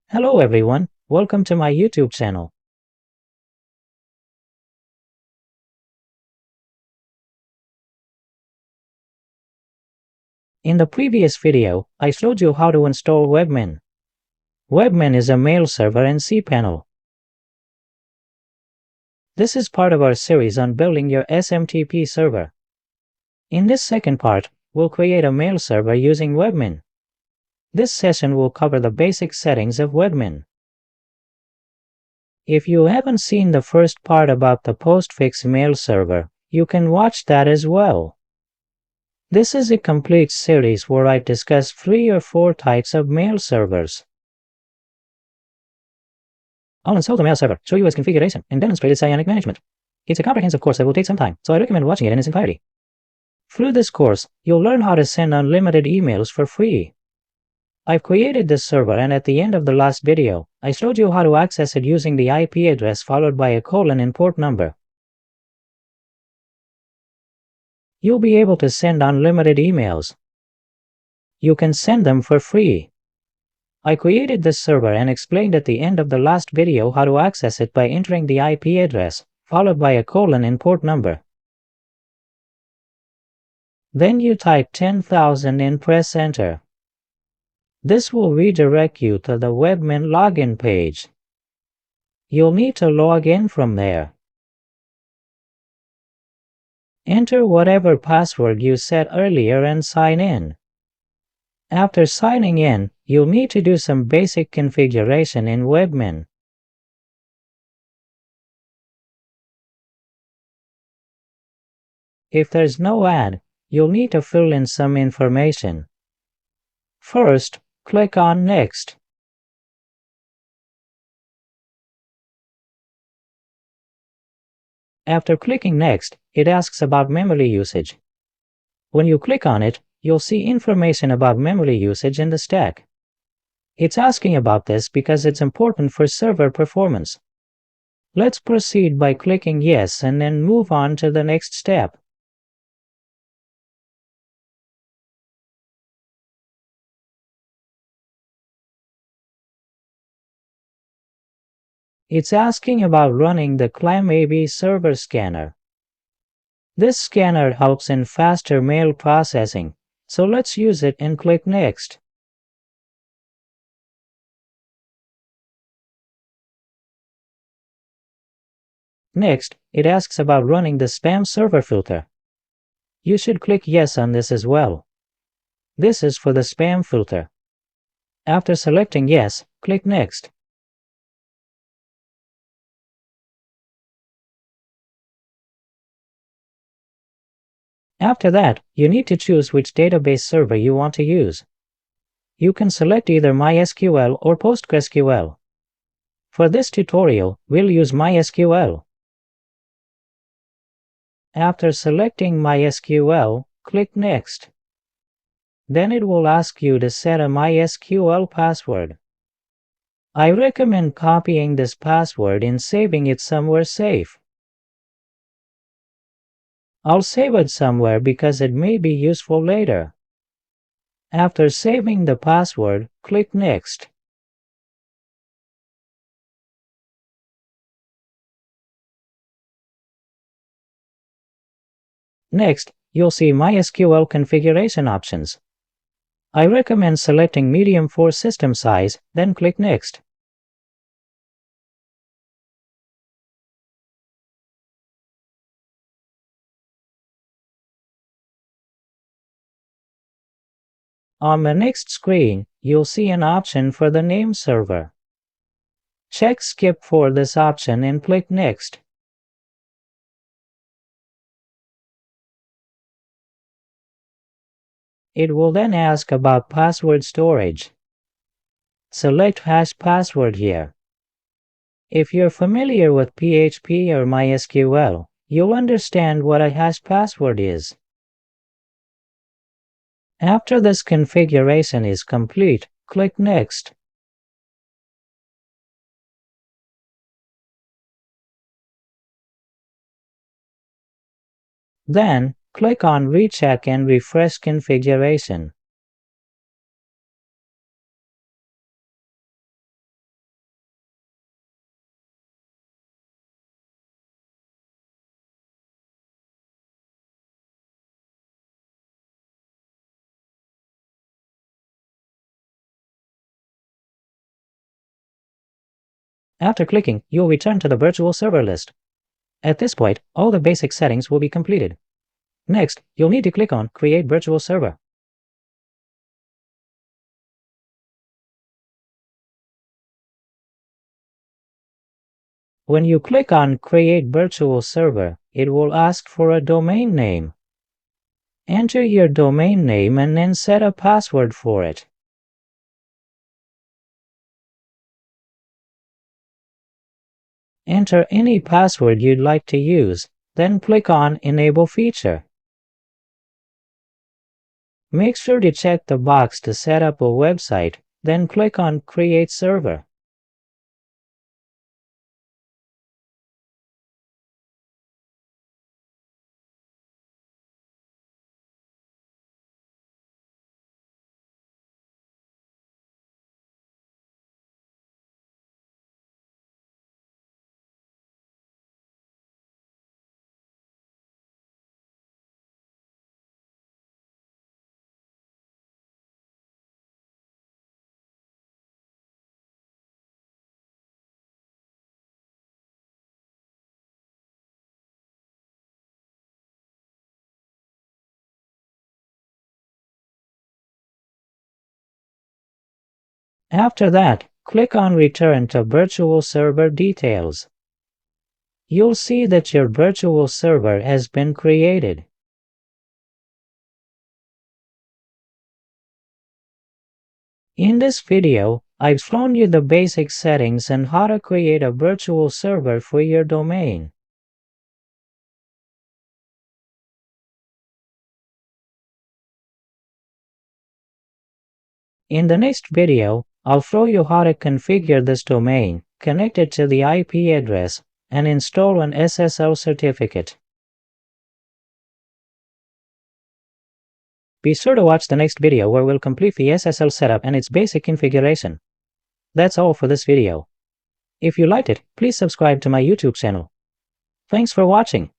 Hello everyone, welcome to my YouTube channel. In the previous video, I showed you how to install WebMin. WebMin is a mail server and cPanel. This is part of our series on building your SMTP server. In this second part, we'll create a mail server using WebMin. This session will cover the basic settings of WebMin. If you haven't seen the first part about the postfix mail server, you can watch that as well. This is a complete series where I discuss 3 or 4 types of mail servers. I'll install the mail server, show you its configuration, and demonstrate its cyanic management. It's a comprehensive course that will take some time, so I recommend watching it in its entirety. Through this course, you'll learn how to send unlimited emails for free. I've created this server, and at the end of the last video, I showed you how to access it using the IP address followed by a colon and port number. You'll be able to send unlimited emails. You can send them for free. I created this server and explained at the end of the last video how to access it by entering the IP address, followed by a colon and port number. Then you type 10,000 and press enter. This will redirect you to the WebMin login page. You'll need to log in from there. Enter whatever password you set earlier and sign in. After signing in, you'll need to do some basic configuration in WebMin. If there's no ad, you'll need to fill in some information. First, click on Next. After clicking Next, it asks about memory usage. When you click on it, you'll see information about memory usage in the stack. It's asking about this because it's important for server performance. Let's proceed by clicking Yes and then move on to the next step. It's asking about running the ClamAB server scanner. This scanner helps in faster mail processing, so let's use it and click Next. Next, it asks about running the spam server filter. You should click Yes on this as well. This is for the spam filter. After selecting Yes, click Next. After that, you need to choose which database server you want to use. You can select either MySQL or PostgreSQL. For this tutorial, we'll use MySQL. After selecting MySQL, click Next. Then it will ask you to set a MySQL password. I recommend copying this password and saving it somewhere safe. I'll save it somewhere because it may be useful later. After saving the password, click Next. Next, you'll see MySQL configuration options. I recommend selecting medium for system size, then click Next. On the next screen, you'll see an option for the name server. Check Skip for this option and click Next. It will then ask about password storage. Select Hash Password here. If you're familiar with PHP or MySQL, you'll understand what a hash password is. After this configuration is complete, click Next. Then, click on Recheck and Refresh Configuration. After clicking, you'll return to the virtual server list. At this point, all the basic settings will be completed. Next, you'll need to click on Create Virtual Server. When you click on Create Virtual Server, it will ask for a domain name. Enter your domain name and then set a password for it. Enter any password you'd like to use, then click on Enable Feature. Make sure to check the box to set up a website, then click on Create Server. After that, click on Return to Virtual Server Details. You'll see that your virtual server has been created. In this video, I've shown you the basic settings and how to create a virtual server for your domain. In the next video, I'll show you how to configure this domain, connect it to the IP address, and install an SSL certificate. Be sure to watch the next video where we'll complete the SSL setup and its basic configuration. That's all for this video. If you liked it, please subscribe to my YouTube channel. Thanks for watching.